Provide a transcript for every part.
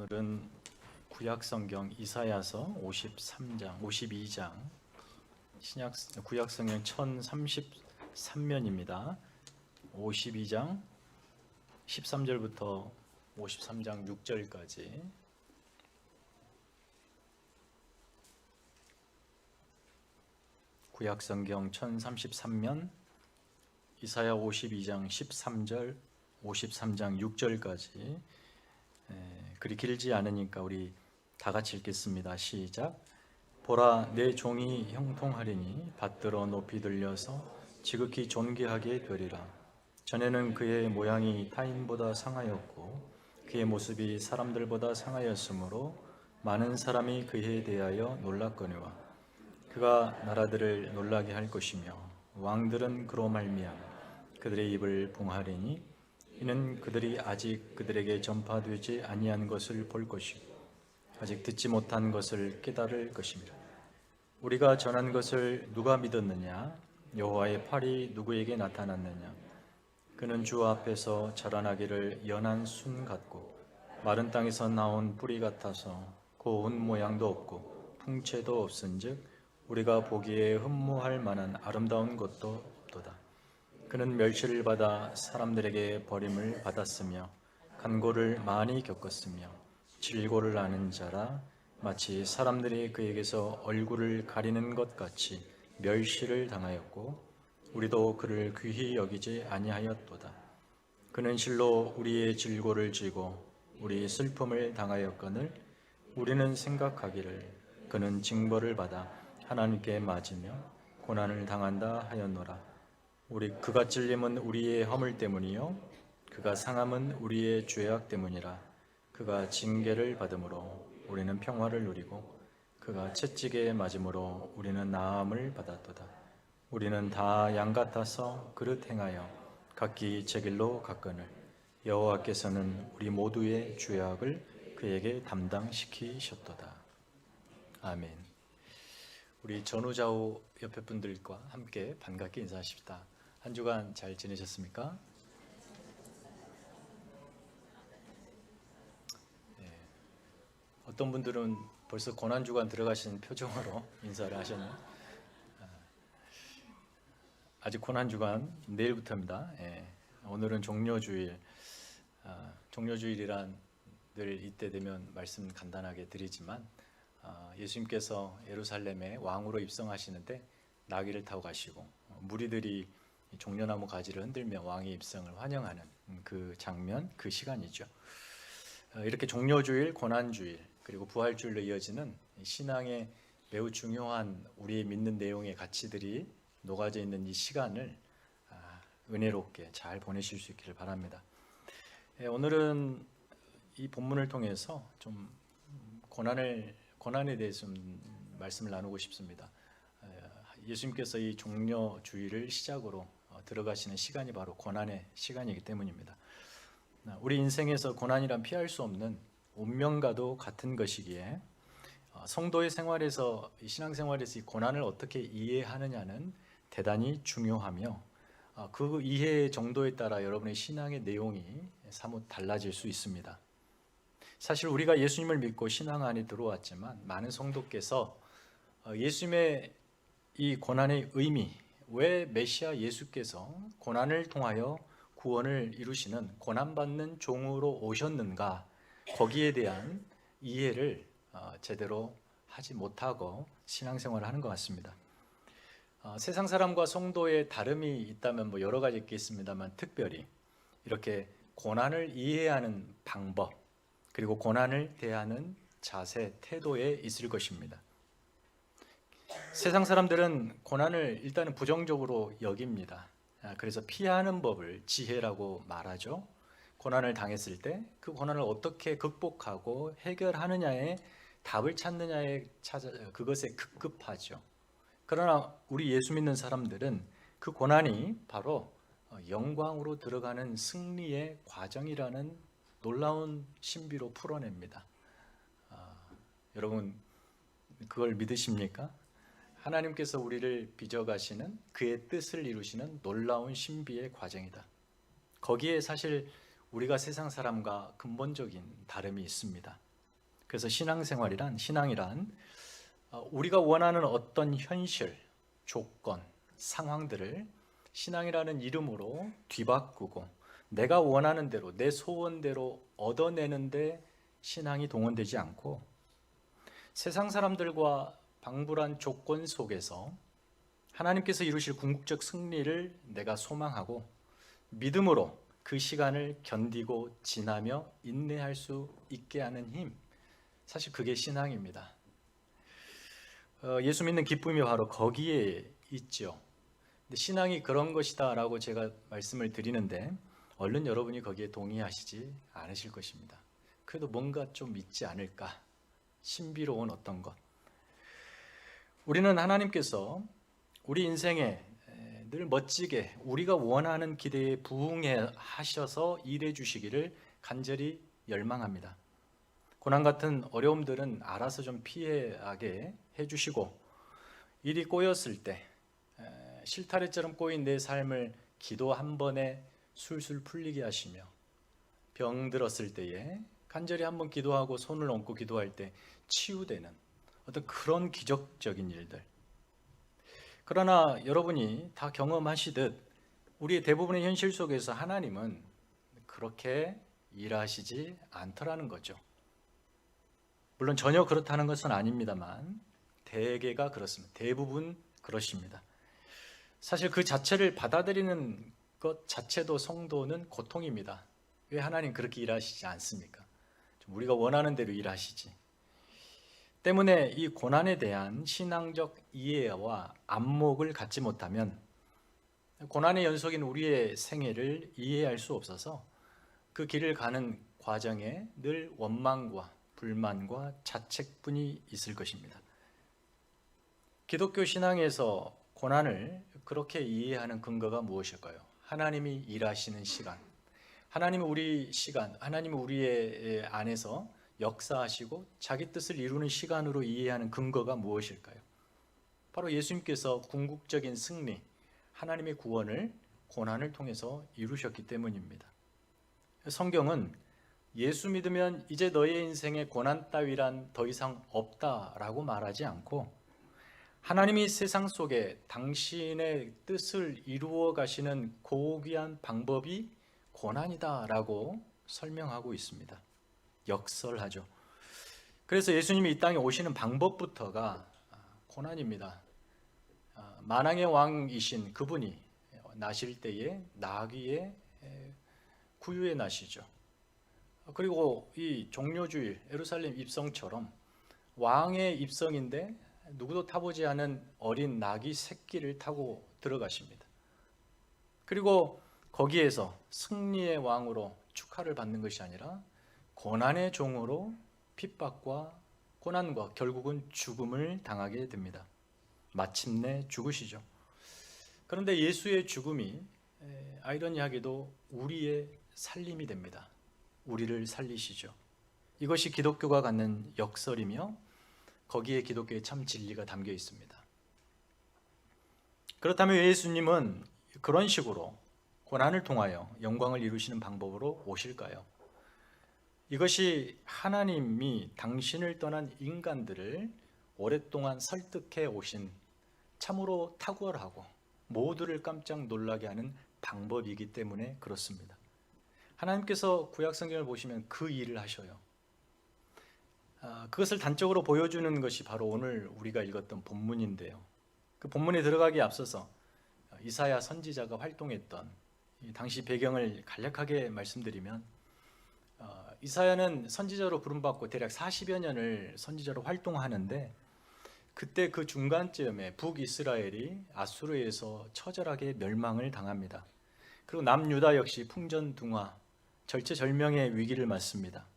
오늘은 구약성경 이사야서 53장, 52장 구약성경 1033면입니다. 52장 13절부터 53장 6절까지 구약성경 1033면 이사야 52장 13절 53장 6절까지 그리 길지 않으니까 우리 다 같이 읽겠습니다. 시작. 보라, 내 종이 형통하리니 받들어 높이 들려서 지극히 존귀하게 되리라. 전에는 그의 모양이 타인보다 상하였고 그의 모습이 사람들보다 상하였으므로 많은 사람이 그에 대하여 놀랐거니와 그가 나라들을 놀라게 할 것이며 왕들은 그로 말미암아 그들의 입을 봉하리니 이는 그들이 아직 그들에게 전파되지 아니한 것을 볼 것이고 아직 듣지 못한 것을 깨달을 것입니다. 우리가 전한 것을 누가 믿었느냐? 여호와의 팔이 누구에게 나타났느냐? 그는 주 앞에서 자라나기를 연한 순 같고 마른 땅에서 나온 뿌리 같아서 고운 모양도 없고 풍채도 없은즉 우리가 보기에 흠모할 만한 아름다운 것도 없도다. 그는 멸시를 받아 사람들에게 버림을 받았으며 간고를 많이 겪었으며 질고를 아는 자라 마치 사람들이 그에게서 얼굴을 가리는 것 같이 멸시를 당하였고 우리도 그를 귀히 여기지 아니하였도다. 그는 실로 우리의 질고를 지고 우리의 슬픔을 당하였거늘 우리는 생각하기를 그는 징벌을 받아 하나님께 맞으며 고난을 당한다 하였노라. 그가 찔림은 우리의 허물 때문이요 그가 상함은 우리의 죄악 때문이라. 그가 징계를 받음으로 우리는 평화를 누리고 그가 채찍에 맞음으로 우리는 나음을 받았도다. 우리는 다 양 같아서 그릇 행하여 각기 제 길로 갔거늘 여호와께서는 우리 모두의 죄악을 그에게 담당시키셨도다. 아멘. 우리 전후좌우 옆에 분들과 함께 반갑게 인사하십시다. 한 주간 잘 지내셨습니까? 네. 어떤 분들은 벌써 고난주간 들어가신 표정으로 인사를 하셨네요. 아직 고난주간 내일부터입니다. 네. 오늘은 종료주일. 종료주일이란 늘 이때 되면 말씀 간단하게 드리지만 예수님께서 예루살렘에 왕으로 입성하시는데 나귀를 타고 가시고 무리들이 종려나무 가지를 흔들며 왕의 입성을 환영하는 그 장면, 그 시간이죠. 이렇게 종료주일, 고난주일, 그리고 부활주일로 이어지는 신앙의 매우 중요한 우리의 믿는 내용의 가치들이 녹아져 있는 이 시간을 은혜롭게 잘 보내실 수 있기를 바랍니다. 오늘은 이 본문을 통해서 좀 고난에 대해서 좀 말씀을 나누고 싶습니다. 예수님께서 이 종료주일을 시작으로 들어가시는 시간이 바로 고난의 시간이기 때문입니다. 우리 인생에서 고난이란 피할 수 없는 운명과도 같은 것이기에 성도의 생활에서, 신앙생활에서 이 고난을 어떻게 이해하느냐는 대단히 중요하며 그 이해 정도에 따라 여러분의 신앙의 내용이 사뭇 달라질 수 있습니다. 사실 우리가 예수님을 믿고 신앙 안에 들어왔지만 많은 성도께서 예수님의 이 고난의 의미, 왜 메시아 예수께서 고난을 통하여 구원을 이루시는 고난받는 종으로 오셨는가, 거기에 대한 이해를 제대로 하지 못하고 신앙생활을 하는 것 같습니다. 세상 사람과 성도의 다름이 있다면 여러 가지 있겠습니다만 특별히 이렇게 고난을 이해하는 방법, 그리고 고난을 대하는 자세, 태도에 있을 것입니다. 세상 사람들은 고난을 일단은 부정적으로 여깁니다. 그래서 피하는 법을 지혜라고 말하죠. 고난을 당했을 때 그 고난을 어떻게 극복하고 해결하느냐에 답을 찾느냐에 그것에 급급하죠. 그러나 우리 예수 믿는 사람들은 그 고난이 바로 영광으로 들어가는 승리의 과정이라는 놀라운 신비로 풀어냅니다. 여러분 그걸 믿으십니까? 하나님께서 우리를 빚어가시는 그의 뜻을 이루시는 놀라운 신비의 과정이다. 거기에 사실 우리가 세상 사람과 근본적인 다름이 있습니다. 그래서 신앙이란 우리가 원하는 어떤 현실, 조건, 상황들을 신앙이라는 이름으로 뒤바꾸고 내가 원하는 대로 내 소원대로 얻어내는데 신앙이 동원되지 않고 세상 사람들과 방불한 조건 속에서 하나님께서 이루실 궁극적 승리를 내가 소망하고 믿음으로 그 시간을 견디고 지나며 인내할 수 있게 하는 힘, 사실 그게 신앙입니다. 예수 믿는 기쁨이 바로 거기에 있죠. 근데 신앙이 그런 것이다 라고 제가 말씀을 드리는데 얼른 여러분이 거기에 동의하시지 않으실 것입니다. 그래도 뭔가 좀 있지 않을까, 신비로운 어떤 것. 우리는 하나님께서 우리 인생에 늘 멋지게 우리가 원하는 기대에 부응해 하셔서 일해 주시기를 간절히 열망합니다. 고난 같은 어려움들은 알아서 좀 피하게 해주시고 일이 꼬였을 때 실타래처럼 꼬인 내 삶을 기도 한 번에 술술 풀리게 하시며 병 들었을 때에 간절히 한번 기도하고 손을 얹고 기도할 때 치유되는 어떤 그런 기적적인 일들. 그러나 여러분이 다 경험하시듯 우리의 대부분의 현실 속에서 하나님은 그렇게 일하시지 않더라는 거죠. 물론 전혀 그렇다는 것은 아닙니다만 대개가 그렇습니다. 대부분 그러십니다. 사실 그 자체를 받아들이는 것 자체도 성도는 고통입니다. 왜 하나님 그렇게 일하시지 않습니까? 우리가 원하는 대로 일하시지. 때문에 이 고난에 대한 신앙적 이해와 안목을 갖지 못하면 고난의 연속인 우리의 생애를 이해할 수 없어서 그 길을 가는 과정에 늘 원망과 불만과 자책뿐이 있을 것입니다. 기독교 신앙에서 고난을 그렇게 이해하는 근거가 무엇일까요? 하나님이 일하시는 시간, 하나님은 우리의 안에서 역사하시고 자기 뜻을 이루는 시간으로 이해하는 근거가 무엇일까요? 바로 예수님께서 궁극적인 승리, 하나님의 구원을 고난을 통해서 이루셨기 때문입니다. 성경은 예수 믿으면 이제 너의 인생에 고난 따위란 더 이상 없다라고 말하지 않고 하나님이 세상 속에 당신의 뜻을 이루어 가시는 고귀한 방법이 고난이다라고 설명하고 있습니다. 역설하죠. 그래서 예수님이 이 땅에 오시는 방법부터가 고난입니다. 만왕의 왕이신 그분이 나실 때에 나귀의 구유에 나시죠. 그리고 이 종료주일 예루살렘 입성처럼 왕의 입성인데 누구도 타보지 않은 어린 나귀 새끼를 타고 들어가십니다. 그리고 거기에서 승리의 왕으로 축하를 받는 것이 아니라 고난의 종으로 핍박과 고난과 결국은 죽음을 당하게 됩니다. 마침내 죽으시죠. 그런데 예수의 죽음이 아이러니하게도 우리의 살림이 됩니다. 우리를 살리시죠. 이것이 기독교가 갖는 역설이며 거기에 기독교의 참 진리가 담겨 있습니다. 그렇다면 예수님은 그런 식으로 고난을 통하여 영광을 이루시는 방법으로 오실까요? 이것이 하나님이 당신을 떠난 인간들을 오랫동안 설득해 오신 참으로 탁월하고 모두를 깜짝 놀라게 하는 방법이기 때문에 그렇습니다. 하나님께서 구약 성경을 보시면 그 일을 하셔요. 그것을 단적으로 보여주는 것이 바로 오늘 우리가 읽었던 본문인데요. 그 본문에 들어가기에 앞서서 이사야 선지자가 활동했던 당시 배경을 간략하게 말씀드리면 이사야는 선지자로 부름받고 대략 40여 년을 선지자로 활동하는데 그때 그 중간쯤에 북이스라엘이 아수르에서 처절하게 멸망을 당합니다. 그리고 남유다 역시 풍전등화, 절체절명의 위기를 맞습니다.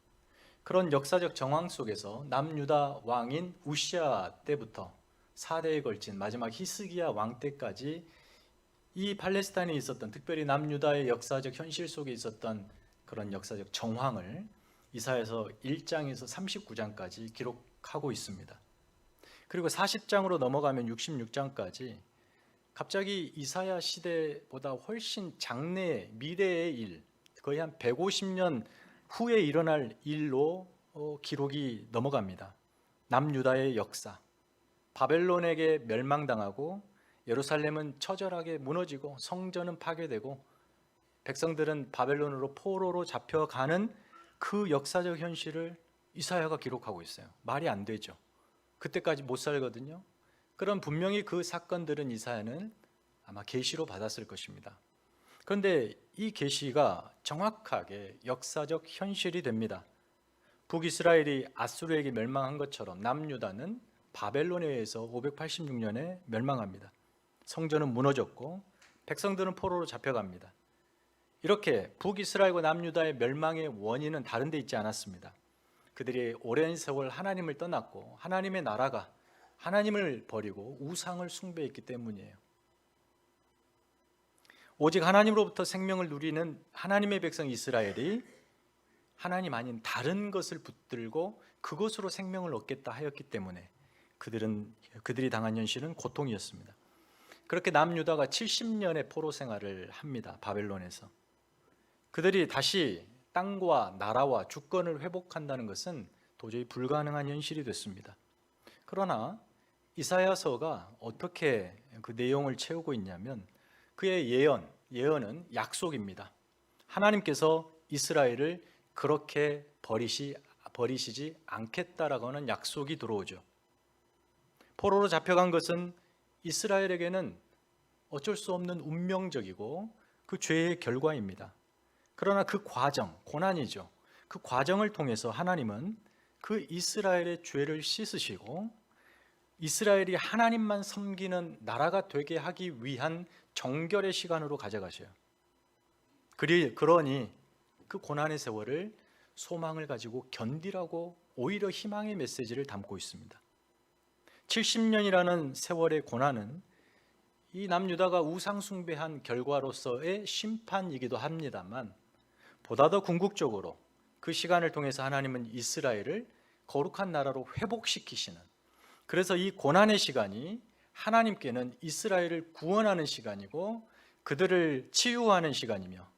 그런 역사적 정황 속에서 남유다 왕인 우시아 때부터 4대에 걸친 마지막 히스기야 왕 때까지 이 팔레스타인에 있었던, 특별히 남유다의 역사적 현실 속에 있었던 그런 역사적 정황을 이사야서 1장에서 39장까지 기록하고 있습니다. 그리고 40장으로 넘어가면 66장까지 갑자기 이사야 시대보다 훨씬 장래의 미래의 일, 거의 한 150년 후에 일어날 일로 기록이 넘어갑니다. 남유다의 역사, 바벨론에게 멸망당하고 예루살렘은 처절하게 무너지고 성전은 파괴되고 백성들은 바벨론으로 포로로 잡혀가는 그 역사적 현실을 이사야가 기록하고 있어요. 말이 안 되죠. 그때까지 못 살거든요. 그럼 분명히 그 사건들은 이사야는 아마 계시로 받았을 것입니다. 그런데 이 계시가 정확하게 역사적 현실이 됩니다. 북이스라엘이 아수르에게 멸망한 것처럼 남유다는 바벨론에 의해서 586년에 멸망합니다. 성전은 무너졌고 백성들은 포로로 잡혀갑니다. 이렇게 북이스라엘과 남유다의 멸망의 원인은 다른 데 있지 않았습니다. 그들이 오랜 세월 하나님을 떠났고 하나님의 나라가 하나님을 버리고 우상을 숭배했기 때문이에요. 오직 하나님으로부터 생명을 누리는 하나님의 백성 이스라엘이 하나님 아닌 다른 것을 붙들고 그것으로 생명을 얻겠다 하였기 때문에 그들이 당한 현실은 고통이었습니다. 그렇게 남유다가 70년의 포로 생활을 합니다. 바벨론에서. 그들이 다시 땅과 나라와 주권을 회복한다는 것은 도저히 불가능한 현실이 됐습니다. 그러나 이사야서가 어떻게 그 내용을 채우고 있냐면 그의 예언은 약속입니다. 하나님께서 이스라엘을 그렇게 버리시지 않겠다라고 하는 약속이 들어오죠. 포로로 잡혀간 것은 이스라엘에게는 어쩔 수 없는 운명적이고 그 죄의 결과입니다. 그러나 그 과정, 고난이죠. 그 과정을 통해서 하나님은 그 이스라엘의 죄를 씻으시고 이스라엘이 하나님만 섬기는 나라가 되게 하기 위한 정결의 시간으로 가져가셔요. 그러니 그 고난의 세월을 소망을 가지고 견디라고 오히려 희망의 메시지를 담고 있습니다. 70년이라는 세월의 고난은 이 남유다가 우상 숭배한 결과로서의 심판이기도 합니다만 보다 더 궁극적으로 그 시간을 통해서 하나님은 이스라엘을 거룩한 나라로 회복시키시는, 그래서 이 고난의 시간이 하나님께는 이스라엘을 구원하는 시간이고 그들을 치유하는 시간이며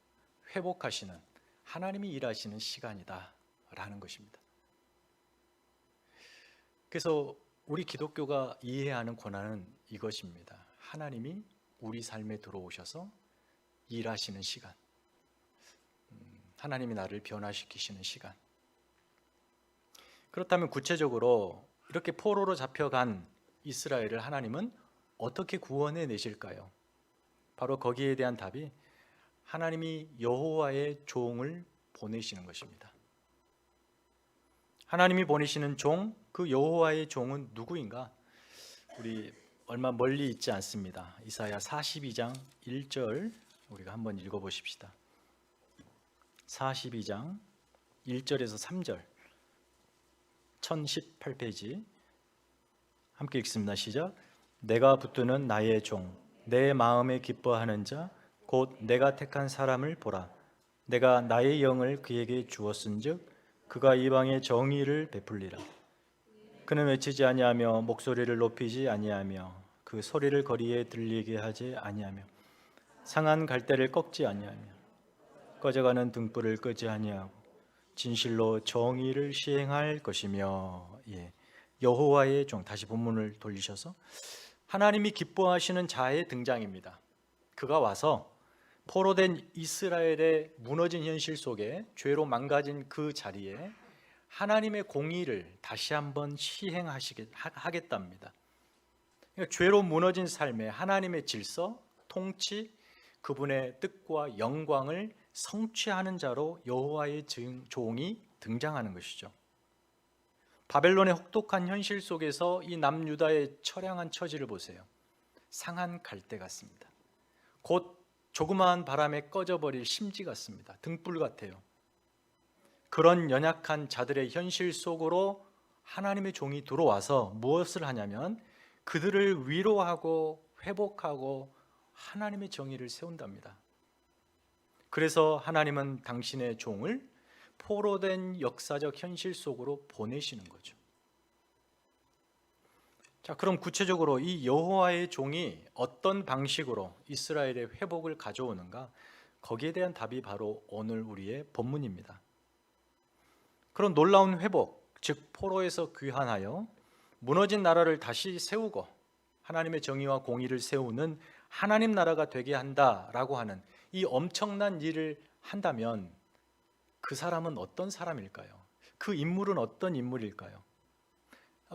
회복하시는 하나님이 일하시는 시간이다 라는 것입니다. 그래서 우리 기독교가 이해해야 하는 고난은 이것입니다. 하나님이 우리 삶에 들어오셔서 일하시는 시간, 하나님이 나를 변화시키시는 시간. 그렇다면 구체적으로 이렇게 포로로 잡혀간 이스라엘을 하나님은 어떻게 구원해 내실까요? 바로 거기에 대한 답이 하나님이 여호와의 종을 보내시는 것입니다. 하나님이 보내시는 종, 그 여호와의 종은 누구인가? 우리 얼마 멀리 있지 않습니다. 이사야 42장 1절 우리가 한번 읽어보십시다. 42장 1절에서 3절 1018페이지 함께 읽습니다. 시작. 내가 붙드는 나의 종, 내 마음에 기뻐하는 자, 곧 내가 택한 사람을 보라. 내가 나의 영을 그에게 주었은즉 그가 이방의 정의를 베풀리라. 그는 외치지 아니하며 목소리를 높이지 아니하며 그 소리를 거리에 들리게 하지 아니하며 상한 갈대를 꺾지 아니하며 꺼져가는 등불을 끄지 아니하고 진실로 정의를 시행할 것이며. 여호와의 종, 다시 본문을 돌리셔서 하나님이 기뻐하시는 자의 등장입니다. 그가 와서 포로된 이스라엘의 무너진 현실 속에 죄로 망가진 그 자리에 하나님의 공의를 다시 한번 시행하겠답니다. 그러니까 죄로 무너진 삶에 하나님의 질서, 통치, 그분의 뜻과 영광을 성취하는 자로 여호와의 종이 등장하는 것이죠. 바벨론의 혹독한 현실 속에서 이 남유다의 처량한 처지를 보세요. 상한 갈대 같습니다. 곧 조그마한 바람에 꺼져버릴 심지 같습니다. 등불 같아요. 그런 연약한 자들의 현실 속으로 하나님의 종이 들어와서 무엇을 하냐면 그들을 위로하고 회복하고 하나님의 정의를 세운답니다. 그래서 하나님은 당신의 종을 포로된 역사적 현실 속으로 보내시는 거죠. 자, 그럼 구체적으로 이 여호와의 종이 어떤 방식으로 이스라엘의 회복을 가져오는가? 거기에 대한 답이 바로 오늘 우리의 본문입니다. 그런 놀라운 회복, 즉 포로에서 귀환하여 무너진 나라를 다시 세우고 하나님의 정의와 공의를 세우는 하나님 나라가 되게 한다라고 하는 이 엄청난 일을 한다면 그 사람은 어떤 사람일까요? 그 인물은 어떤 인물일까요?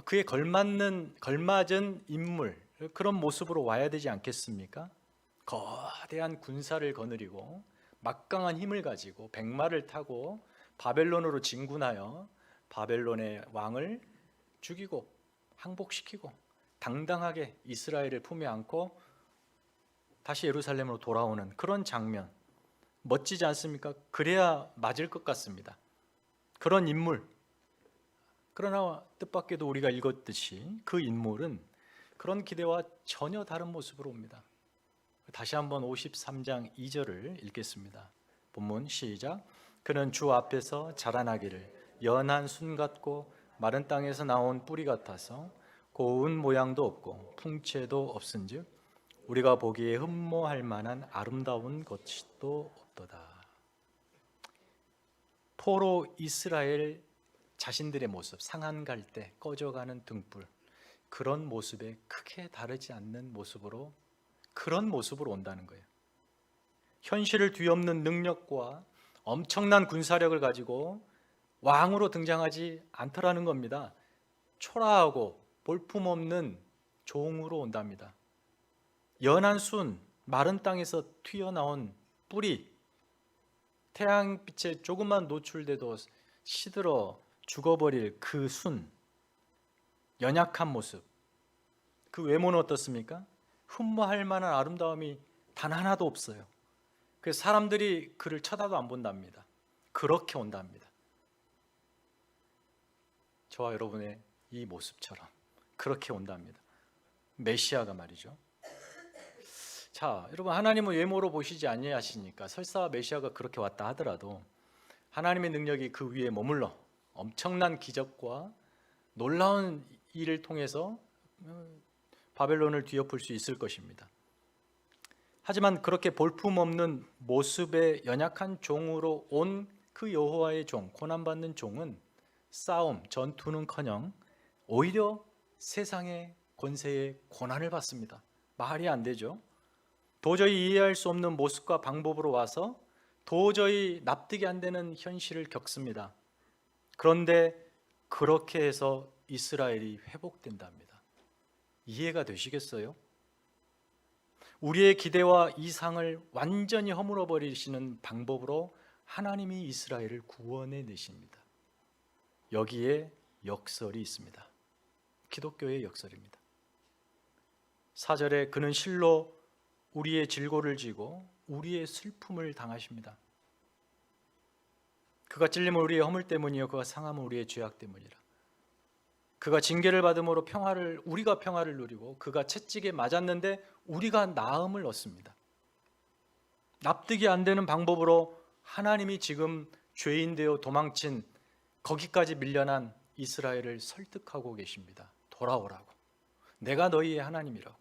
그에 걸맞은 인물, 그런 모습으로 와야 되지 않겠습니까? 거대한 군사를 거느리고 막강한 힘을 가지고 백마를 타고 바벨론으로 진군하여 바벨론의 왕을 죽이고 항복시키고 당당하게 이스라엘을 품에 안고 다시 예루살렘으로 돌아오는 그런 장면, 멋지지 않습니까? 그래야 맞을 것 같습니다. 그런 인물. 그러나 뜻밖에도 우리가 읽었듯이 그 인물은 그런 기대와 전혀 다른 모습으로 옵니다. 다시 한번 53장 2절을 읽겠습니다. 본문 시작. 그는 주 앞에서 자라나기를 연한 순 같고 마른 땅에서 나온 뿌리 같아서 고운 모양도 없고 풍채도 없은즉 우리가 보기에 흠모할 만한 아름다운 것도 없도다. 포로 이스라엘 자신들의 모습, 상한 갈 때 꺼져가는 등불, 그런 모습에 크게 다르지 않는 모습으로, 그런 모습으로 온다는 거예요. 현실을 뒤엎는 능력과 엄청난 군사력을 가지고 왕으로 등장하지 않더라는 겁니다. 초라하고 볼품없는 종으로 온답니다. 연한 순, 마른 땅에서 튀어나온 뿌리, 태양빛에 조금만 노출돼도 시들어 죽어버릴 그 순, 연약한 모습, 그 외모는 어떻습니까? 흠모할 만한 아름다움이 단 하나도 없어요. 그래서 사람들이 그를 쳐다도 안 본답니다. 그렇게 온답니다. 저와 여러분의 이 모습처럼 그렇게 온답니다. 메시아가 말이죠. 자, 여러분, 하나님은 외모로 보시지 아니하시니까 설사 메시아가 그렇게 왔다 하더라도 하나님의 능력이 그 위에 머물러 엄청난 기적과 놀라운 일을 통해서 바벨론을 뒤엎을 수 있을 것입니다. 하지만 그렇게 볼품없는 모습의 연약한 종으로 온 그 여호와의 종, 고난받는 종은 싸움, 전투는커녕 오히려 세상의 권세에 고난을 받습니다. 말이 안 되죠. 도저히 이해할 수 없는 모습과 방법으로 와서 도저히 납득이 안 되는 현실을 겪습니다. 그런데 그렇게 해서 이스라엘이 회복된답니다. 이해가 되시겠어요? 우리의 기대와 이상을 완전히 허물어 버리시는 방법으로 하나님이 이스라엘을 구원해 내십니다. 여기에 역설이 있습니다. 기독교의 역설입니다. 4절에 그는 실로 우리의 질고를 지고 우리의 슬픔을 당하십니다. 그가 찔림은 우리의 허물 때문이요 그가 상함은 우리의 죄악 때문이라. 그가 징계를 받음으로 우리가 평화를 누리고 그가 채찍에 맞았는데 우리가 나음을 얻습니다. 납득이 안 되는 방법으로 하나님이 지금 죄인 되어 도망친 거기까지 밀려난 이스라엘을 설득하고 계십니다. 돌아오라고. 내가 너희의 하나님이라고.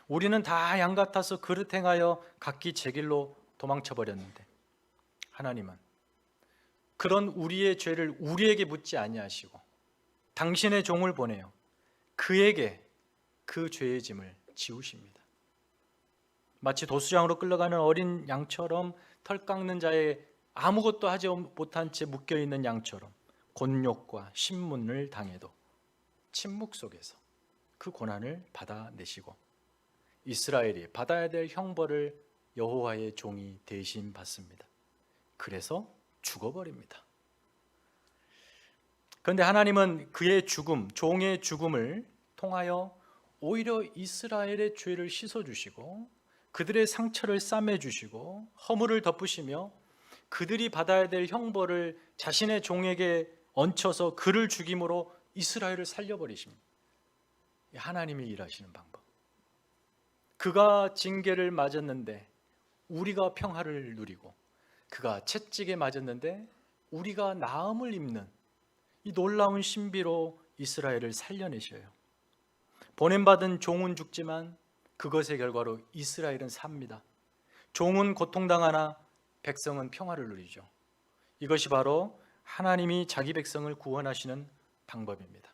우리는 다 양 같아서 그릇 행하여 각기 제 길로 도망쳐 버렸는데 하나님은 그런 우리의 죄를 우리에게 묻지 아니하시고 당신의 종을 보내요 그에게 그 죄의 짐을 지우십니다. 마치 도수장으로 끌려가는 어린 양처럼 털 깎는 자의 아무것도 하지 못한 채 묶여있는 양처럼 곤욕과 신문을 당해도 침묵 속에서 그 고난을 받아내시고 이스라엘이 받아야 될 형벌을 여호와의 종이 대신 받습니다. 그래서 죽어버립니다. 그런데 하나님은 그의 죽음, 종의 죽음을 통하여 오히려 이스라엘의 죄를 씻어주시고 그들의 상처를 싸매주시고 허물을 덮으시며 그들이 받아야 될 형벌을 자신의 종에게 얹혀서 그를 죽임으로 이스라엘을 살려버리십니다. 하나님이 일하시는 방법. 그가 징계를 맞았는데 우리가 평화를 누리고 그가 채찍에 맞았는데 우리가 나음을 입는 이 놀라운 신비로 이스라엘을 살려내셔요. 보냄받은 종은 죽지만 그것의 결과로 이스라엘은 삽니다. 종은 고통당하나 백성은 평화를 누리죠. 이것이 바로 하나님이 자기 백성을 구원하시는 방법입니다.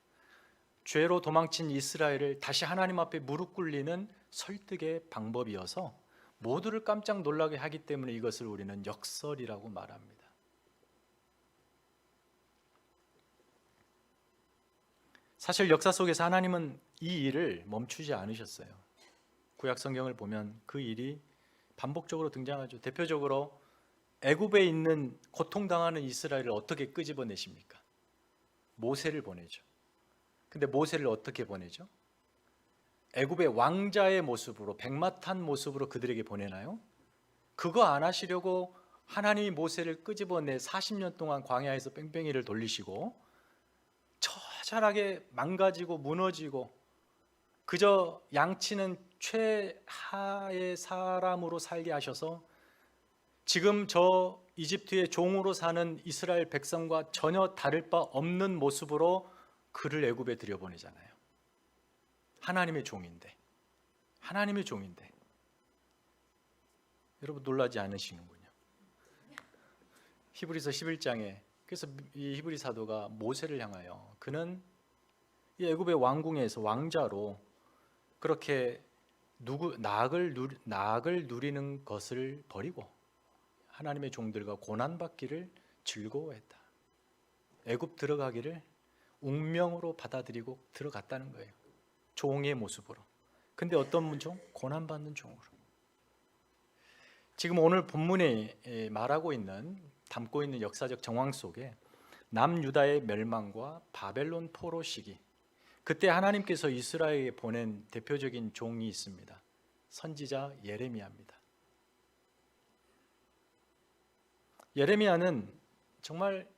죄로 도망친 이스라엘을 다시 하나님 앞에 무릎 꿇리는 설득의 방법이어서 모두를 깜짝 놀라게 하기 때문에 이것을 우리는 역설이라고 말합니다. 사실 역사 속에서 하나님은 이 일을 멈추지 않으셨어요. 구약 성경을 보면 그 일이 반복적으로 등장하죠. 대표적으로 애굽에 있는 고통당하는 이스라엘을 어떻게 끄집어내십니까? 모세를 보내죠. 근데 모세를 어떻게 보내죠? 애굽의 왕자의 모습으로, 백마탄 모습으로 그들에게 보내나요? 그거 안 하시려고 하나님이 모세를 끄집어내 40년 동안 광야에서 뺑뺑이를 돌리시고 처절하게 망가지고 무너지고 그저 양치는 최하의 사람으로 살게 하셔서 지금 저 이집트의 종으로 사는 이스라엘 백성과 전혀 다를 바 없는 모습으로 그를 애굽에 들여보내잖아요. 하나님의 종인데, 하나님의 종인데 여러분 놀라지 않으시는군요. 히브리서 11장에 그래서 이 히브리 사도가 모세를 향하여 그는 이 애굽의 왕궁에서 왕자로 그렇게 낙을 누리는 것을 버리고 하나님의 종들과 고난받기를 즐거워했다. 애굽 들어가기를 운명으로 받아들이고 들어갔다는 거예요. 종의 모습으로. 근데 어떤 종? 고난받는 종으로. 지금 오늘 본문에 말하고 있는, 담고 있는 역사적 정황 속에 남유다의 멸망과 바벨론 포로 시기, 그때 하나님께서 이스라엘에 보낸 대표적인 종이 있습니다. 선지자 예레미야입니다. 예레미야는 정말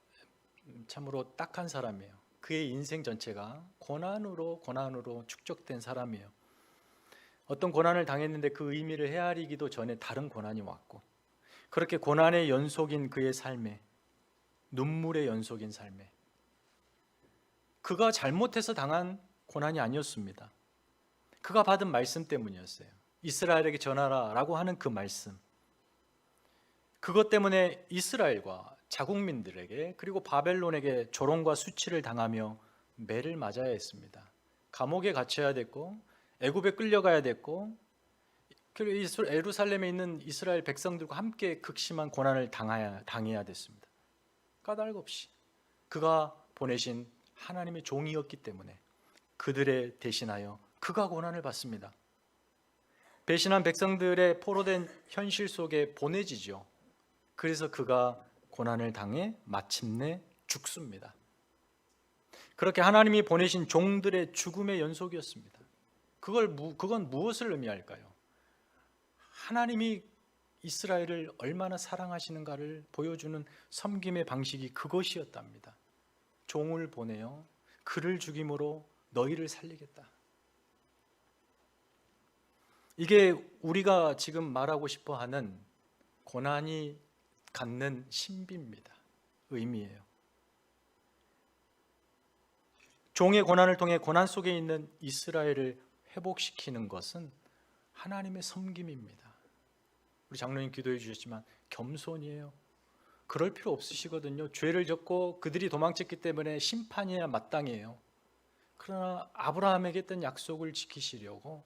참으로 딱한 사람이에요. 그의 인생 전체가 고난으로 축적된 사람이에요. 어떤 고난을 당했는데 그 의미를 헤아리기도 전에 다른 고난이 왔고, 그렇게 고난의 연속인 그의 삶에, 눈물의 연속인 삶에, 그가 잘못해서 당한 고난이 아니었습니다. 그가 받은 말씀 때문이었어요. 이스라엘에게 전하라 라고 하는 그 말씀, 그것 때문에 이스라엘과 자국민들에게 그리고 바벨론에게 조롱과 수치를 당하며 매를 맞아야 했습니다. 감옥에 갇혀야 됐고 애굽에 끌려가야 됐고 그리고 예루살렘에 있는 이스라엘 백성들과 함께 극심한 고난을 당해야 됐습니다. 까닭 없이 그가 보내신 하나님의 종이었기 때문에 그들에 대신하여 그가 고난을 받습니다. 배신한 백성들의 포로된 현실 속에 보내지죠. 그래서 그가 고난을 당해 마침내 죽습니다. 그렇게 하나님이 보내신 종들의 죽음의 연속이었습니다. 그건 무엇을 의미할까요? 하나님이 이스라엘을 얼마나 사랑하시는가를 보여주는 섬김의 방식이 그것이었답니다. 종을 보내어 그를 죽임으로 너희를 살리겠다. 이게 우리가 지금 말하고 싶어 하는 고난이 갖는 신비입니다. 의미예요. 종의 고난을 통해 고난 속에 있는 이스라엘을 회복시키는 것은 하나님의 섬김입니다. 우리 장로님 기도해 주셨지만 겸손이에요. 그럴 필요 없으시거든요. 죄를 졌고 그들이 도망쳤기 때문에 심판이야 마땅해요. 그러나 아브라함에게 했던 약속을 지키시려고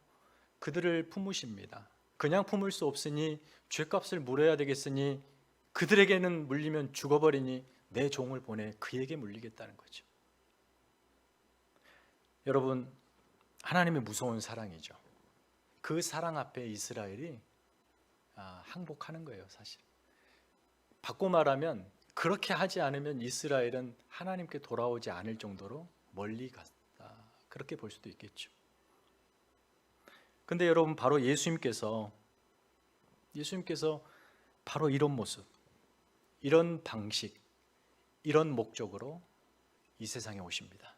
그들을 품으십니다. 그냥 품을 수 없으니 죄값을 물어야 되겠으니 그들에게는 물리면 죽어버리니 내 종을 보내 그에게 물리겠다는 거죠. 여러분, 하나님의 무서운 사랑이죠. 그 사랑 앞에 이스라엘이 항복하는 거예요, 사실. 바꿔 말하면 그렇게 하지 않으면 이스라엘은 하나님께 돌아오지 않을 정도로 멀리 갔다. 그렇게 볼 수도 있겠죠. 근데 여러분, 바로 예수님께서 바로 이런 모습, 이런 방식, 이런 목적으로 이 세상에 오십니다.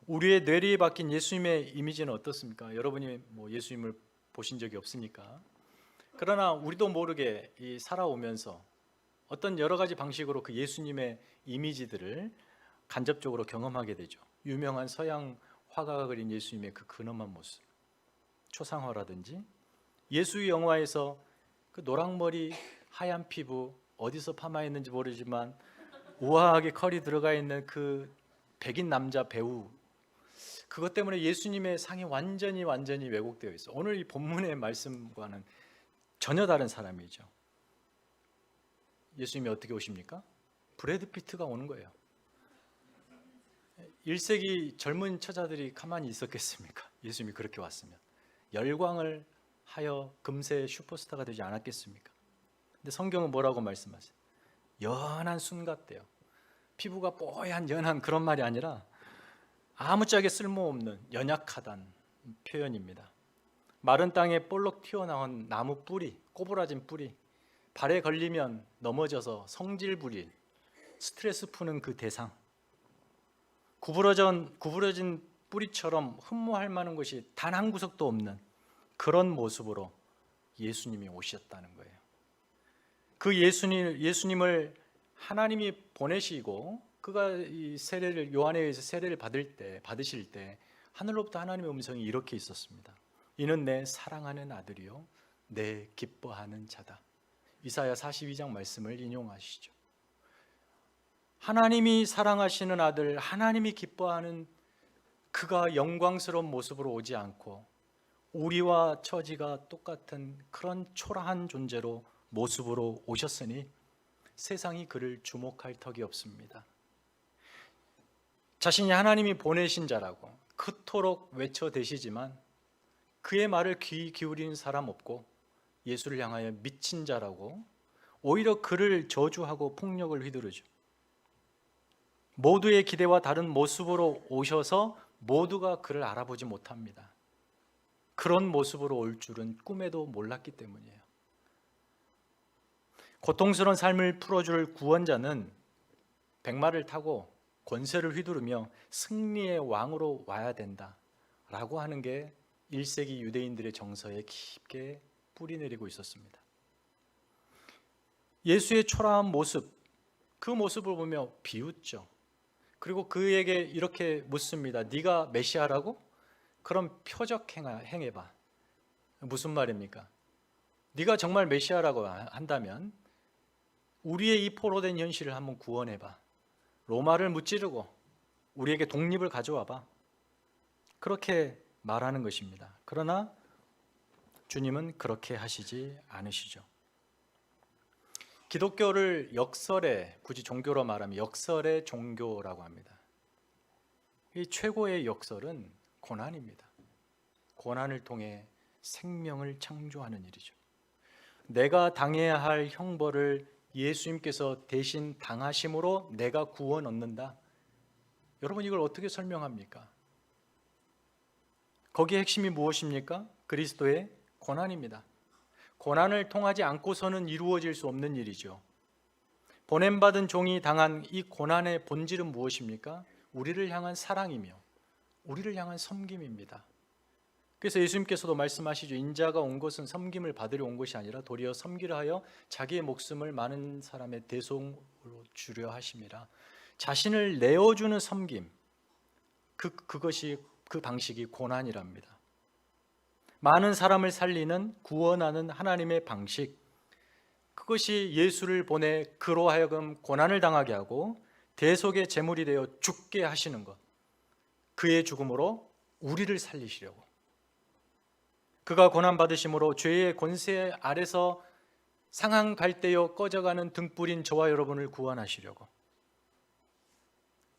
우리의 뇌리에 박힌 예수님의 이미지는 어떻습니까? 여러분이 예수님을 보신 적이 없으니까. 그러나 우리도 모르게 살아오면서 어떤 여러 가지 방식으로 그 예수님의 이미지들을 간접적으로 경험하게 되죠. 유명한 서양 화가가 그린 예수님의 그 근엄한 모습, 초상화라든지 예수의 영화에서 그 노랑머리 하얀 피부 어디서 파마했는지 모르지만 우아하게 컬이 들어가 있는 그 백인 남자 배우, 그것 때문에 예수님의 상이 완전히 왜곡되어 있어. 오늘 이 본문의 말씀과는 전혀 다른 사람이죠. 예수님이 어떻게 오십니까? 브래드 피트가 오는 거예요. 1세기 젊은 처자들이 가만히 있었겠습니까? 예수님이 그렇게 왔으면 열광을 하여 금세 슈퍼스타가 되지 않았겠습니까? 근데 성경은 뭐라고 말씀하세요? 연한 순 같대요. 피부가 뽀얀 연한 그런 말이 아니라 아무짝에 쓸모없는 연약하다는 표현입니다. 마른 땅에 볼록 튀어나온 나무 뿌리, 꼬부라진 뿌리, 발에 걸리면 넘어져서 성질 부릴, 스트레스 푸는 그 대상, 구부러진 뿌리처럼 흠모할 만한 것이 단 한 구석도 없는 그런 모습으로 예수님이 오셨다는 거예요. 그 예수님을 하나님이 보내시고 그가 이 세례를 요한에 의해서 세례를 받으실 때 하늘로부터 하나님의 음성이 이렇게 있었습니다. 이는 내 사랑하는 아들이요 내 기뻐하는 자다. 이사야 42장 말씀을 인용하시죠. 하나님이 사랑하시는 아들, 하나님이 기뻐하는 그가 영광스러운 모습으로 오지 않고 우리와 처지가 똑같은 그런 초라한 존재로 모습으로 오셨으니 세상이 그를 주목할 턱이 없습니다. 자신이 하나님이 보내신 자라고 그토록 외쳐대시지만 그의 말을 귀 기울이는 사람 없고 예수를 향하여 미친 자라고 오히려 그를 저주하고 폭력을 휘두르죠. 모두의 기대와 다른 모습으로 오셔서 모두가 그를 알아보지 못합니다. 그런 모습으로 올 줄은 꿈에도 몰랐기 때문이에요. 고통스러운 삶을 풀어줄 구원자는 백마를 타고 권세를 휘두르며 승리의 왕으로 와야 된다라고 하는 게 1세기 유대인들의 정서에 깊게 뿌리내리고 있었습니다. 예수의 초라한 모습, 그 모습을 보며 비웃죠. 그리고 그에게 이렇게 묻습니다. 네가 메시아라고? 그럼 표적 행해봐. 무슨 말입니까? 네가 정말 메시아라고 한다면 우리의 이 포로된 현실을 한번 구원해봐. 로마를 무찌르고 우리에게 독립을 가져와봐. 그렇게 말하는 것입니다. 그러나 주님은 그렇게 하시지 않으시죠. 기독교를 역설의, 굳이 종교로 말하면 역설의 종교라고 합니다. 이 최고의 역설은 고난입니다. 고난을 통해 생명을 창조하는 일이죠. 내가 당해야 할 형벌을 예수님께서 대신 당하심으로 내가 구원 얻는다. 여러분 이걸 어떻게 설명합니까? 거기에 핵심이 무엇입니까? 그리스도의 고난입니다. 고난을 통하지 않고서는 이루어질 수 없는 일이죠. 보냄받은 종이 당한 이 고난의 본질은 무엇입니까? 우리를 향한 사랑이며 우리를 향한 섬김입니다. 그래서 예수님께서도 말씀하시죠. 인자가 온 것은 섬김을 받으려 온 것이 아니라 도리어 섬기려 하여 자기의 목숨을 많은 사람의 대속으로 주려 하심이라. 자신을 내어주는 섬김, 그것이 그 방식이 고난이랍니다. 많은 사람을 살리는 구원하는 하나님의 방식, 그것이 예수를 보내 그로 하여금 고난을 당하게 하고 대속의 제물이 되어 죽게 하시는 것, 그의 죽음으로 우리를 살리시려고, 그가 고난받으심으로 죄의 권세 아래서 상한 갈대여 꺼져가는 등불인 저와 여러분을 구원하시려고,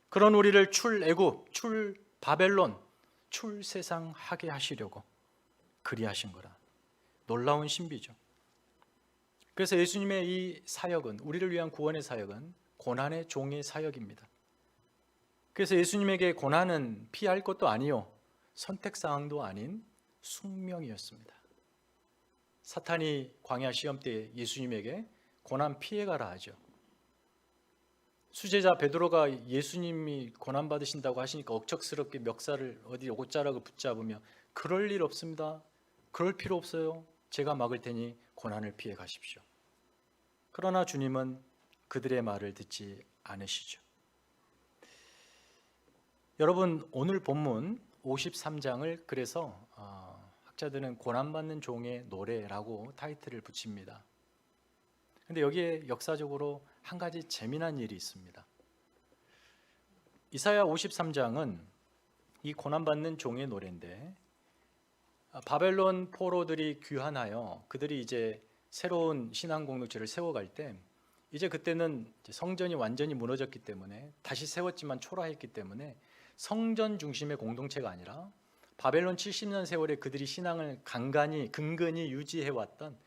그런 우리를 출애굽, 출바벨론, 출세상하게 하시려고 그리하신 거라. 놀라운 신비죠. 그래서 예수님의 이 사역은, 우리를 위한 구원의 사역은 고난의 종의 사역입니다. 그래서 예수님에게 고난은 피할 것도 아니요 선택사항도 아닌 숙명이었습니다. 사탄이 광야 시험 때 예수님에게 고난 피해가라 하죠. 수제자 베드로가 예수님이 고난 받으신다고 하시니까 억척스럽게 멱살을 어디 옷자락을 붙잡으며 그럴 일 없습니다. 그럴 필요 없어요. 제가 막을 테니 고난을 피해 가십시오. 그러나 주님은 그들의 말을 듣지 않으시죠. 여러분 오늘 본문 53장을 그래서 학자들은 고난받는 종의 노래라고 타이틀을 붙입니다. 근데 여기에 역사적으로 한 가지 재미난 일이 있습니다. 이사야 53장은 이 고난받는 종의 노래인데, 바벨론 포로들이 귀환하여 그들이 이제 새로운 신앙 공동체를 세워갈 때, 이제 그때는 성전이 완전히 무너졌기 때문에, 다시 세웠지만 초라했기 때문에 성전 중심의 공동체가 아니라 바벨론 70년 세월에 그들이 신앙을 근근히 유지해왔던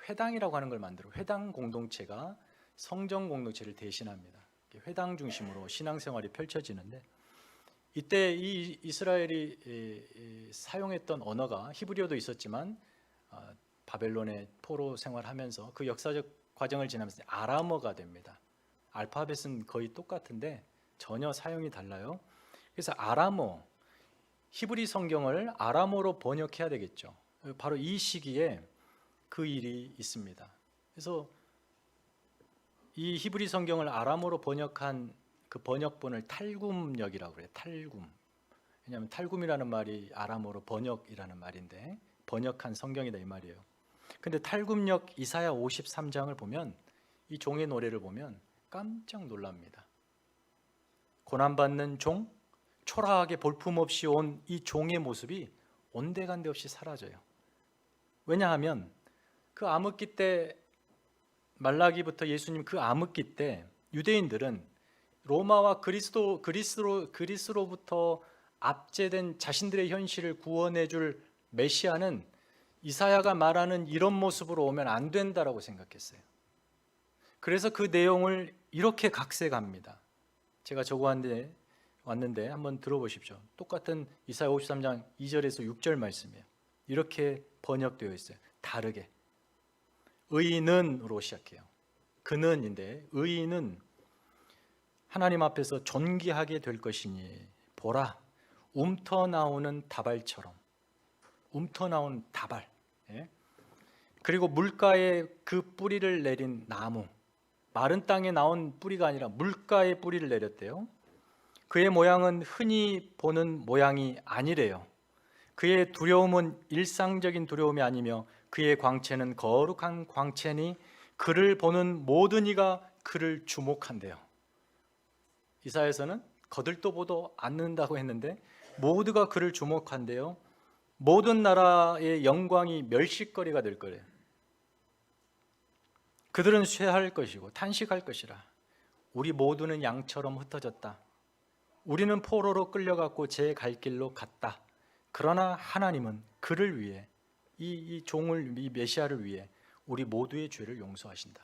회당이라고 하는 걸 만들어, 회당 공동체가 성전 공동체를 대신합니다. 회당 중심으로 신앙생활이 펼쳐지는데, 이때 이 이스라엘이 사용했던 언어가 히브리어도 있었지만 바벨론의 포로 생활하면서 그 역사적 과정을 지나면서 아람어가 됩니다. 알파벳은 거의 똑같은데 전혀 사용이 달라요. 그래서 아람어, 히브리 성경을 아람어로 번역해야 되겠죠. 바로 이 시기에 그 일이 있습니다. 그래서 이 히브리 성경을 아람어로 번역한 그 번역본을 탈굼역이라고 그래요. 탈굼. 왜냐하면 탈굼이라는 말이 아람어로 번역이라는 말인데, 번역한 성경이다 이 말이에요. 근데 탈굼역 이사야 53장을 보면, 이 종의 노래를 보면 깜짝 놀랍니다. 고난받는 종, 초라하게 볼품없이 온 이 종의 모습이 온데간데 없이 사라져요. 왜냐하면 그 암흑기 때, 말라기부터 예수님 그 암흑기 때 유대인들은 로마와 그리스로부터 압제된 자신들의 현실을 구원해 줄 메시아는 이사야가 말하는 이런 모습으로 오면 안 된다라고 생각했어요. 그래서 그 내용을 이렇게 각색합니다. 제가 왔는데 한번 들어보십시오. 똑같은 이사야 53장 2절에서 6절 말씀이에요. 이렇게 번역되어 있어요. 다르게. 의인은으로 시작해요. 그는인데, 의인은 하나님 앞에서 존귀하게 될 것이니 보라, 움터나오는 다발처럼. 움터나오는 다발. 예? 그리고 물가에 그 뿌리를 내린 나무, 마른 땅에 나온 뿌리가 아니라 물가에 뿌리를 내렸대요. 그의 모양은 흔히 보는 모양이 아니래요. 그의 두려움은 일상적인 두려움이 아니며 그의 광채는 거룩한 광채니 그를 보는 모든 이가 그를 주목한대요. 이사야에서는 거들떠 보도 않는다고 했는데 모두가 그를 주목한대요. 모든 나라의 영광이 멸시거리가 될 거래요. 그들은 쇠할 것이고 탄식할 것이라. 우리 모두는 양처럼 흩어졌다. 우리는 포로로 끌려갔고 제 갈 길로 갔다. 그러나 하나님은 그를 위해, 이 종을, 이 메시아를 위해 우리 모두의 죄를 용서하신다.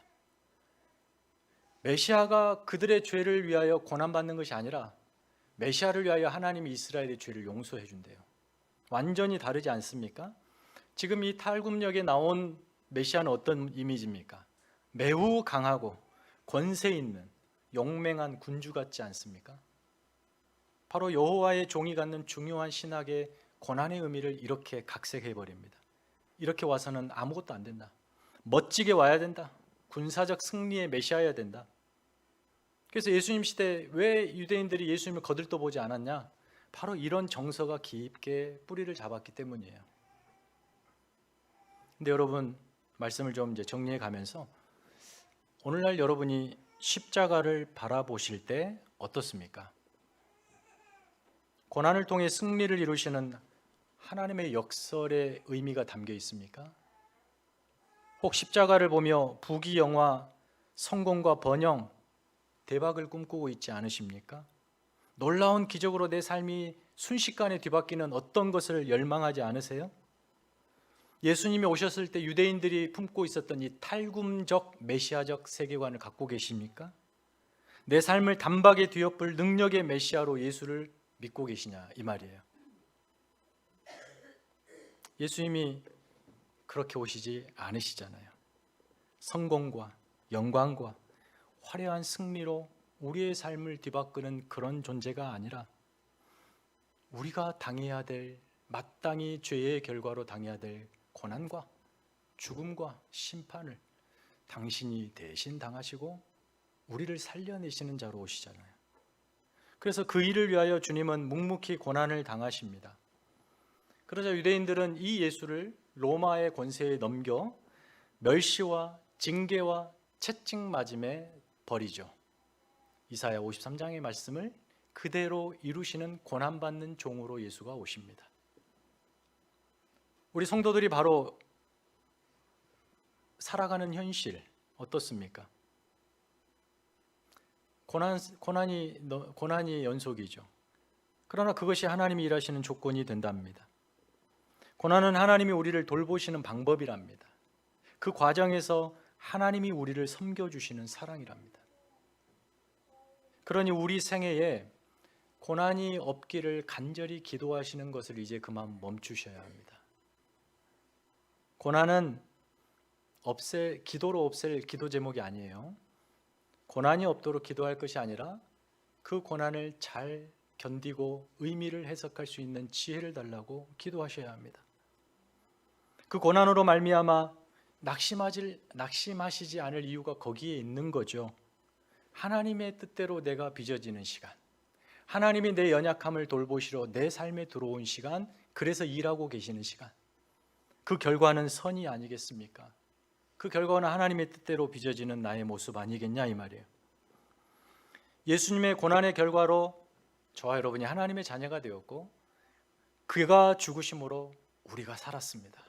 메시아가 그들의 죄를 위하여 고난받는 것이 아니라 메시아를 위하여 하나님이 이스라엘의 죄를 용서해 준대요. 완전히 다르지 않습니까? 지금 이 탈굼역에 나온 메시아는 어떤 이미지입니까? 매우 강하고 권세 있는 용맹한 군주 같지 않습니까? 바로 여호와의 종이 갖는 중요한 신학의 고난의 의미를 이렇게 각색해 버립니다. 이렇게 와서는 아무것도 안 된다. 멋지게 와야 된다. 군사적 승리의 메시아여야 된다. 그래서 예수님 시대 왜 유대인들이 예수님을 거들떠 보지 않았냐? 바로 이런 정서가 깊게 뿌리를 잡았기 때문이에요. 근데 여러분, 말씀을 좀 이제 정리해 가면서 오늘날 여러분이 십자가를 바라보실 때 어떻습니까? 고난을 통해 승리를 이루시는 하나님의 역설의 의미가 담겨 있습니까? 혹 십자가를 보며 부귀영화, 성공과 번영, 대박을 꿈꾸고 있지 않으십니까? 놀라운 기적으로 내 삶이 순식간에 뒤바뀌는 어떤 것을 열망하지 않으세요? 예수님이 오셨을 때 유대인들이 품고 있었던 이 탈굼적 메시아적 세계관을 갖고 계십니까? 내 삶을 단박에 뒤엎을 능력의 메시아로 예수를 믿고 계시냐 이 말이에요. 예수님이 그렇게 오시지 않으시잖아요. 성공과 영광과 화려한 승리로 우리의 삶을 뒤바꾸는 그런 존재가 아니라 우리가 당해야 될, 마땅히 죄의 결과로 당해야 될 고난과 죽음과 심판을 당신이 대신 당하시고 우리를 살려내시는 자로 오시잖아요. 그래서 그 일을 위하여 주님은 묵묵히 고난을 당하십니다. 그러자 유대인들은 이 예수를 로마의 권세에 넘겨 멸시와 징계와 채찍 맞음에 버리죠. 이사야 53장의 말씀을 그대로 이루시는 고난받는 종으로 예수가 오십니다. 우리 성도들이 바로 살아가는 현실 어떻습니까? 고난이 연속이죠. 그러나 그것이 하나님이 일하시는 조건이 된답니다. 고난은 하나님이 우리를 돌보시는 방법이랍니다. 그 과정에서 하나님이 우리를 섬겨주시는 사랑이랍니다. 그러니 우리 생애에 고난이 없기를 간절히 기도하시는 것을 이제 그만 멈추셔야 합니다. 고난은 기도로 없앨 기도 제목이 아니에요. 고난이 없도록 기도할 것이 아니라 그 고난을 잘 견디고 의미를 해석할 수 있는 지혜를 달라고 기도하셔야 합니다. 그 고난으로 말미암아 낙심하시지 않을 이유가 거기에 있는 거죠. 하나님의 뜻대로 내가 빚어지는 시간, 하나님이 내 연약함을 돌보시러 내 삶에 들어온 시간, 그래서 일하고 계시는 시간, 그 결과는 선이 아니겠습니까? 그 결과는 하나님의 뜻대로 빚어지는 나의 모습 아니겠냐 이 말이에요. 예수님의 고난의 결과로 저와 여러분이 하나님의 자녀가 되었고 그가 죽으심으로 우리가 살았습니다.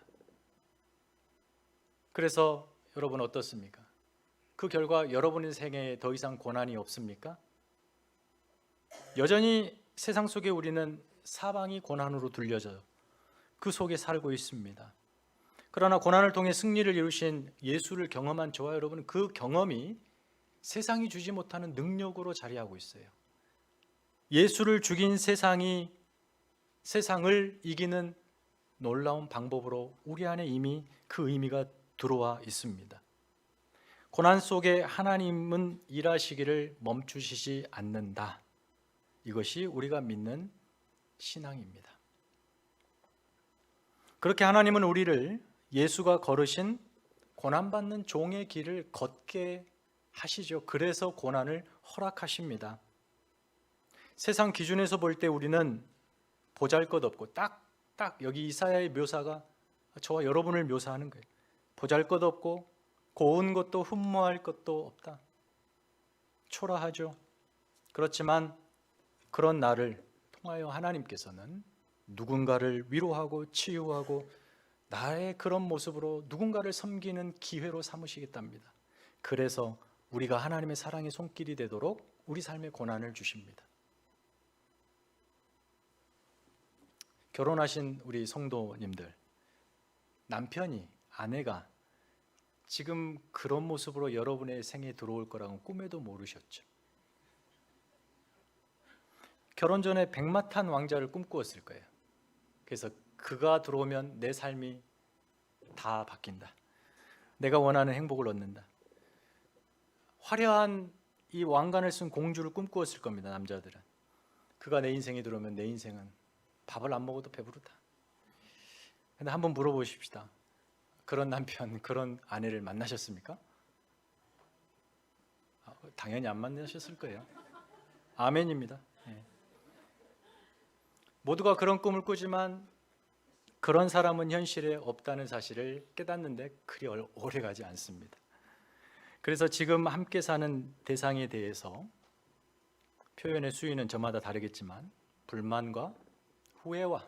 그래서 여러분 어떻습니까? 그 결과 여러분의 생애에 더 이상 고난이 없습니까? 여전히 세상 속에 우리는 사방이 고난으로 둘려져요. 그 속에 살고 있습니다. 그러나 고난을 통해 승리를 이루신 예수를 경험한 저와 여러분은 그 경험이 세상이 주지 못하는 능력으로 자리하고 있어요. 예수를 죽인 세상을 이기는 놀라운 방법으로 우리 안에 이미 그 의미가 들어와 있습니다. 고난 속에 하나님은 일하시기를 멈추시지 않는다. 이것이 우리가 믿는 신앙입니다. 그렇게 하나님은 우리를 예수가 걸으신 고난받는 종의 길을 걷게 하시죠. 그래서 고난을 허락하십니다. 세상 기준에서 볼 때 우리는 보잘것없고 딱 여기 이사야의 묘사가 저와 여러분을 묘사하는 거예요. 보잘것없고 고운 것도 흠모할 것도 없다. 초라하죠. 그렇지만 그런 나를 통하여 하나님께서는 누군가를 위로하고 치유하고 나의 그런 모습으로 누군가를 섬기는 기회로 삼으시겠답니다. 그래서 우리가 하나님의 사랑의 손길이 되도록 우리 삶에 고난을 주십니다. 결혼하신 우리 성도님들, 남편이, 아내가 지금 그런 모습으로 여러분의 생에 들어올 거라고는 꿈에도 모르셨죠. 결혼 전에 백마탄 왕자를 꿈꾸었을 거예요. 그래서 그가 들어오면 내 삶이 다 바뀐다. 내가 원하는 행복을 얻는다. 화려한 이 왕관을 쓴 공주를 꿈꾸었을 겁니다. 남자들은. 그가 내 인생에 들어오면 내 인생은 밥을 안 먹어도 배부르다. 근데 한번 물어보십시다. 그런 남편, 그런 아내를 만나셨습니까? 당연히 안 만나셨을 거예요. 아멘입니다. 예. 모두가 그런 꿈을 꾸지만 그런 사람은 현실에 없다는 사실을 깨닫는데 그리 오래 가지 않습니다. 그래서 지금 함께 사는 대상에 대해서 표현의 수위는 저마다 다르겠지만 불만과 후회와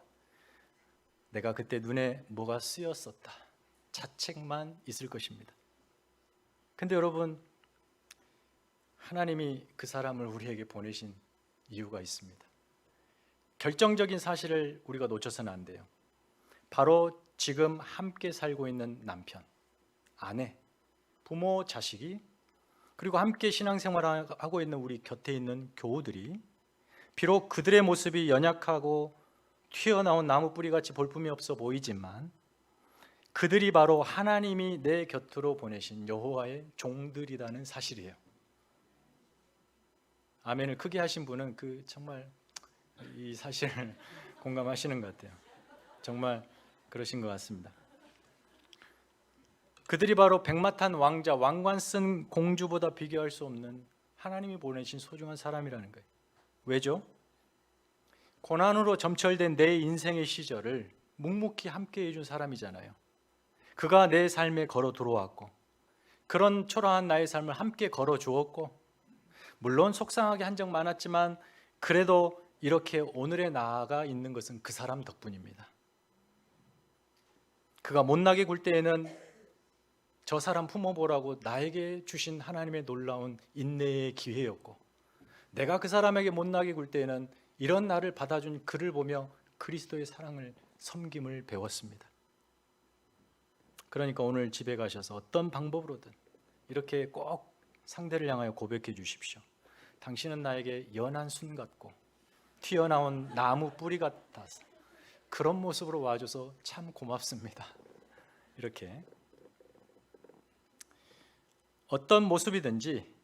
내가 그때 눈에 뭐가 쓰였었다 자책만 있을 것입니다. 근데 여러분, 하나님이 그 사람을 우리에게 보내신 이유가 있습니다. 결정적인 사실을 우리가 놓쳐서는 안 돼요. 바로 지금 함께 살고 있는 남편, 아내, 부모, 자식이, 그리고 함께 신앙생활을 하고 있는 우리 곁에 있는 교우들이 비록 그들의 모습이 연약하고 튀어나온 나무 뿌리같이 볼품이 없어 보이지만 그들이 바로 하나님이 내 곁으로 보내신 여호와의 종들이라는 사실이에요. 아멘을 크게 하신 분은 정말 이 사실을 공감하시는 것 같아요. 정말 그러신 것 같습니다. 그들이 바로 백마탄 왕자, 왕관 쓴 공주보다 비교할 수 없는 하나님이 보내신 소중한 사람이라는 거예요. 왜죠? 고난으로 점철된 내 인생의 시절을 묵묵히 함께 해준 사람이잖아요. 그가 내 삶에 걸어 들어왔고 그런 초라한 나의 삶을 함께 걸어 주었고, 물론 속상하게 한 적 많았지만 그래도 이렇게 오늘에 나아가 있는 것은 그 사람 덕분입니다. 그가 못나게 굴 때에는 저 사람 품어보라고 나에게 주신 하나님의 놀라운 인내의 기회였고, 내가 그 사람에게 못나게 굴 때에는 이런 나를 받아준 그를 보며 그리스도의 사랑을, 섬김을 배웠습니다. 그러니까 오늘 집에 가셔서 어떤 방법으로든 이렇게 꼭 상대를 향하여 고백해 주십시오. 당신은 나에게 연한 순 같고 튀어나온 나무 뿌리 같아서 그런 모습으로 와줘서 참 고맙습니다. 이렇게 어떤 모습이든지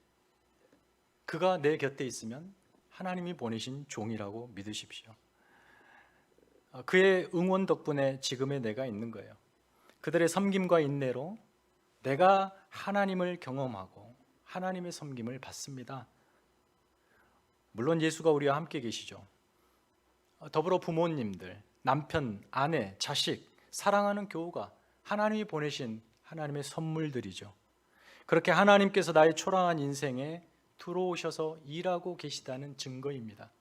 그가 내 곁에 있으면 하나님이 보내신 종이라고 믿으십시오. 그의 응원 덕분에 지금의 내가 있는 거예요. 그들의 섬김과 인내로 내가 하나님을 경험하고 하나님의 섬김을 받습니다. 물론 예수가 우리와 함께 계시죠. 더불어 부모님들, 남편, 아내, 자식, 사랑하는 교우가 하나님이 보내신 하나님의 선물들이죠. 그렇게 하나님께서 나의 초라한 인생에 들어오셔서 일하고 계시다는 증거입니다.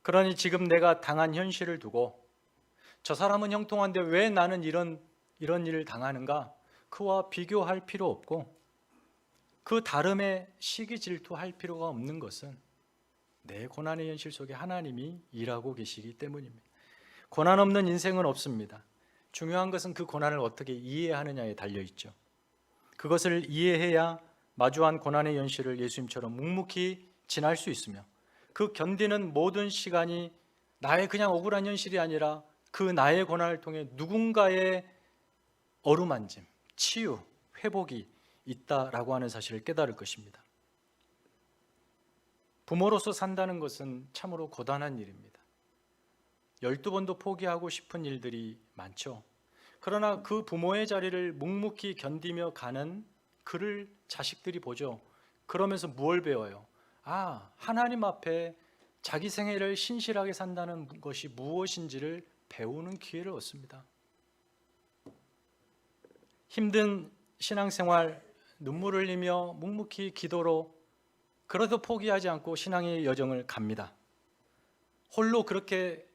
그러니 지금 내가 당한 현실을 두고 저 사람은 형통한데 왜 나는 이런 일을 당하는가? 그와 비교할 필요 없고 그 다름에 시기 질투할 필요가 없는 것은 내 고난의 현실 속에 하나님이 일하고 계시기 때문입니다. 고난 없는 인생은 없습니다. 중요한 것은 그 고난을 어떻게 이해하느냐에 달려있죠. 그것을 이해해야 마주한 고난의 현실을 예수님처럼 묵묵히 지날 수 있으며 그 견디는 모든 시간이 나의 그냥 억울한 현실이 아니라 그 나의 고난을 통해 누군가의 어루만짐, 치유, 회복이 있다라고 하는 사실을 깨달을 것입니다. 부모로서 산다는 것은 참으로 고단한 일입니다. 12번도 포기하고 싶은 일들이 많죠. 그러나 그 부모의 자리를 묵묵히 견디며 가는 그를 자식들이 보죠. 그러면서 무엇을 배워요? 하나님 앞에 자기 생애를 신실하게 산다는 것이 무엇인지를 배우는 기회를 얻습니다. 힘든 신앙생활, 눈물 흘리며 묵묵히 기도로 그래도 포기하지 않고 신앙의 여정을 갑니다. 홀로 그렇게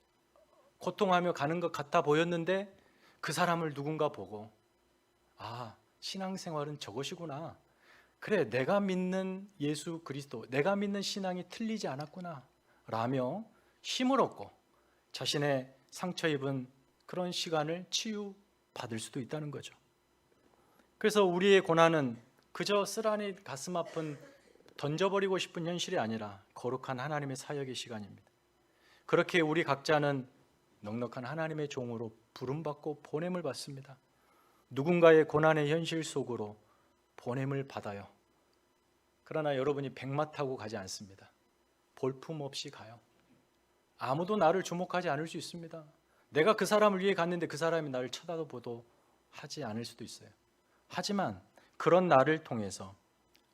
고통하며 가는 것 같아 보였는데 그 사람을 누군가 보고 신앙생활은 저것이구나. 그래, 내가 믿는 예수 그리스도, 내가 믿는 신앙이 틀리지 않았구나 라며 힘을 얻고 자신의 상처 입은 그런 시간을 치유받을 수도 있다는 거죠. 그래서 우리의 고난은 그저 쓰라리 가슴 아픈 던져버리고 싶은 현실이 아니라 거룩한 하나님의 사역의 시간입니다. 그렇게 우리 각자는 넉넉한 하나님의 종으로 부름받고 보냄을 받습니다. 누군가의 고난의 현실 속으로 보냄을 받아요. 그러나 여러분이 백마 타고 가지 않습니다. 볼품 없이 가요. 아무도 나를 주목하지 않을 수 있습니다. 내가 그 사람을 위해 갔는데 그 사람이 나를 쳐다보도 하지 않을 수도 있어요. 하지만 그런 나를 통해서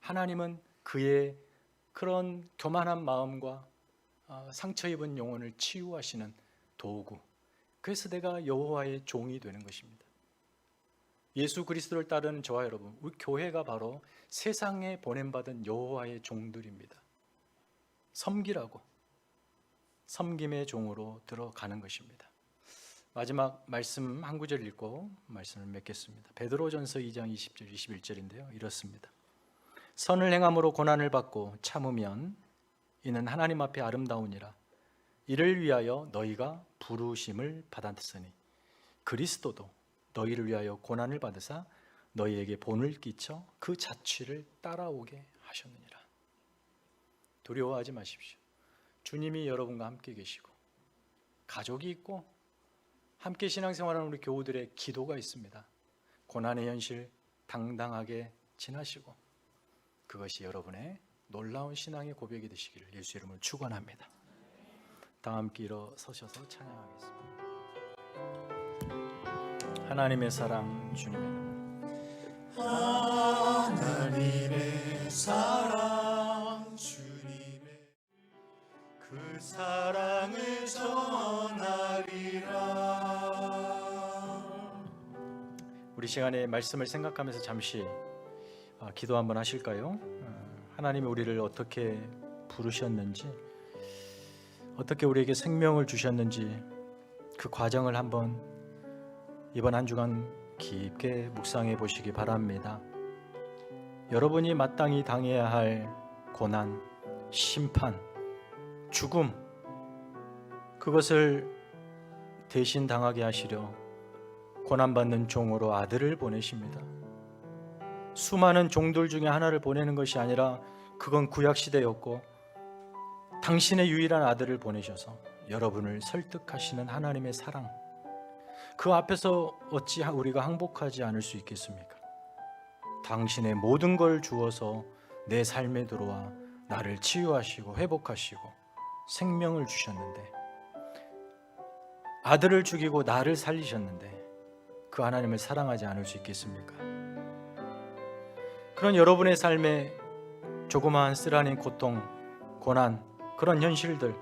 하나님은 그의 그런 교만한 마음과 상처 입은 영혼을 치유하시는 도구, 그래서 내가 여호와의 종이 되는 것입니다. 예수 그리스도를 따르는 저와 여러분, 우리 교회가 바로 세상에 보냄받은 여호와의 종들입니다. 섬기라고, 섬김의 종으로 들어가는 것입니다. 마지막 말씀 한 구절 읽고 말씀을 맺겠습니다. 베드로전서 2장 20절 21절인데요. 이렇습니다. 선을 행함으로 고난을 받고 참으면 이는 하나님 앞에 아름다우니라. 이를 위하여 너희가 부르심을 받았으니 그리스도도 너희를 위하여 고난을 받으사 너희에게 본을 끼쳐 그 자취를 따라오게 하셨느니라. 두려워하지 마십시오. 주님이 여러분과 함께 계시고 가족이 있고 함께 신앙생활하는 우리 교우들의 기도가 있습니다. 고난의 현실 당당하게 지나시고 그것이 여러분의 놀라운 신앙의 고백이 되시기를 예수 이름으로 축원합니다. 다 함께 일어서셔서 찬양하겠습니다. 하나님의 사랑, 주님의 하나님의 사랑, 주님의 그 사랑을 전하리라. 우리 시간에 말씀을 생각하면서 잠시 기도 한번 하실까요? 하나님이 우리를 어떻게 부르셨는지, 어떻게 우리에게 생명을 주셨는지 그 과정을 한번 이번 한 주간 깊게 묵상해 보시기 바랍니다. 여러분이 마땅히 당해야 할 고난, 심판, 죽음, 그것을 대신 당하게 하시려 고난받는 종으로 아들을 보내십니다. 수많은 종들 중에 하나를 보내는 것이 아니라 그건 구약시대였고 당신의 유일한 아들을 보내셔서 여러분을 설득하시는 하나님의 사랑, 그 앞에서 어찌 우리가 항복하지 않을 수 있겠습니까? 당신의 모든 걸 주어서 내 삶에 들어와 나를 치유하시고 회복하시고 생명을 주셨는데, 아들을 죽이고 나를 살리셨는데 그 하나님을 사랑하지 않을 수 있겠습니까? 그런 여러분의 삶에 조그마한 쓰라린 고통, 고난, 그런 현실들,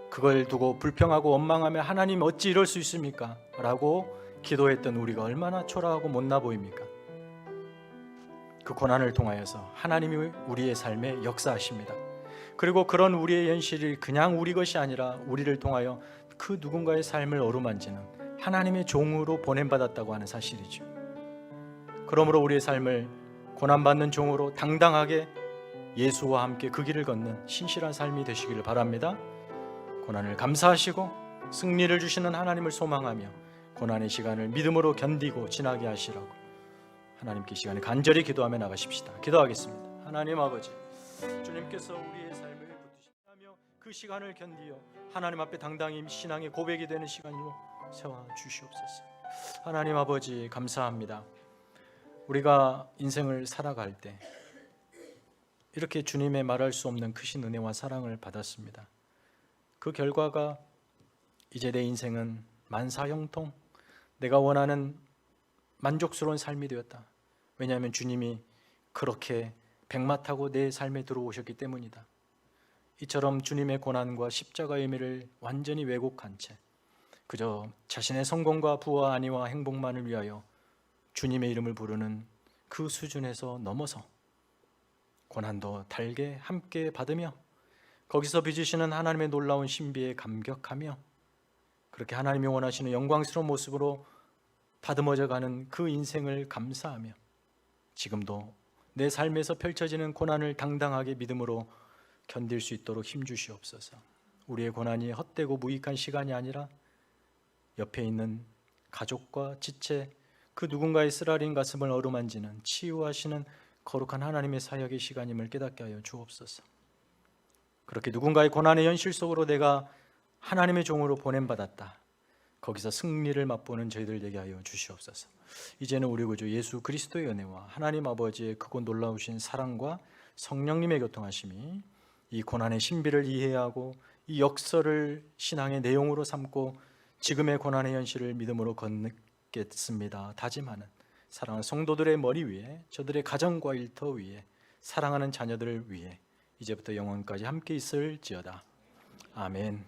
그걸 두고 불평하고 원망하며 하나님 어찌 이럴 수 있습니까? 라고 기도했던 우리가 얼마나 초라하고 못나 보입니까? 그 고난을 통하여서 하나님이 우리의 삶에 역사하십니다. 그리고 그런 우리의 현실이 그냥 우리 것이 아니라 우리를 통하여 그 누군가의 삶을 어루만지는 하나님의 종으로 보냄받았다고 하는 사실이죠. 그러므로 우리의 삶을 고난받는 종으로 당당하게 예수와 함께 그 길을 걷는 신실한 삶이 되시기를 바랍니다. 고난을 감사하시고 승리를 주시는 하나님을 소망하며 고난의 시간을 믿음으로 견디고 지나게 하시라고 하나님께 이 시간에 간절히 기도하며 나가십시다. 기도하겠습니다. 하나님 아버지, 주님께서 우리의 삶을 붙드시며 그 시간을 견디어 하나님 앞에 당당히 신앙의 고백이 되는 시간으로 세워 주시옵소서. 하나님 아버지, 감사합니다. 우리가 인생을 살아갈 때 이렇게 주님의 말할 수 없는 크신 은혜와 사랑을 받았습니다. 그 결과가 이제 내 인생은 만사형통, 내가 원하는 만족스러운 삶이 되었다. 왜냐하면 주님이 그렇게 백마 타고 내 삶에 들어오셨기 때문이다. 이처럼 주님의 고난과 십자가의 의미를 완전히 왜곡한 채 그저 자신의 성공과 부와 안위와 행복만을 위하여 주님의 이름을 부르는 그 수준에서 넘어서 고난도 달게 함께 받으며 거기서 빚으시는 하나님의 놀라운 신비에 감격하며 그렇게 하나님이 원하시는 영광스러운 모습으로 다듬어져 가는 그 인생을 감사하며 지금도 내 삶에서 펼쳐지는 고난을 당당하게 믿음으로 견딜 수 있도록 힘주시옵소서. 우리의 고난이 헛되고 무익한 시간이 아니라 옆에 있는 가족과 지체, 그 누군가의 쓰라린 가슴을 어루만지는 치유하시는 거룩한 하나님의 사역의 시간임을 깨닫게 하여 주옵소서. 그렇게 누군가의 고난의 현실 속으로 내가 하나님의 종으로 보냄받았다, 거기서 승리를 맛보는 저희들 되게 하여 주시옵소서. 이제는 우리 구주 예수 그리스도의 은혜와 하나님 아버지의 크고 놀라우신 사랑과 성령님의 교통하심이 이 고난의 신비를 이해하고 이 역설을 신앙의 내용으로 삼고 지금의 고난의 현실을 믿음으로 건너겠습니다 다짐하는 사랑하는 성도들의 머리 위에, 저들의 가정과 일터 위에, 사랑하는 자녀들을 위해 이제부터 영원까지 함께 있을지어다. 아멘.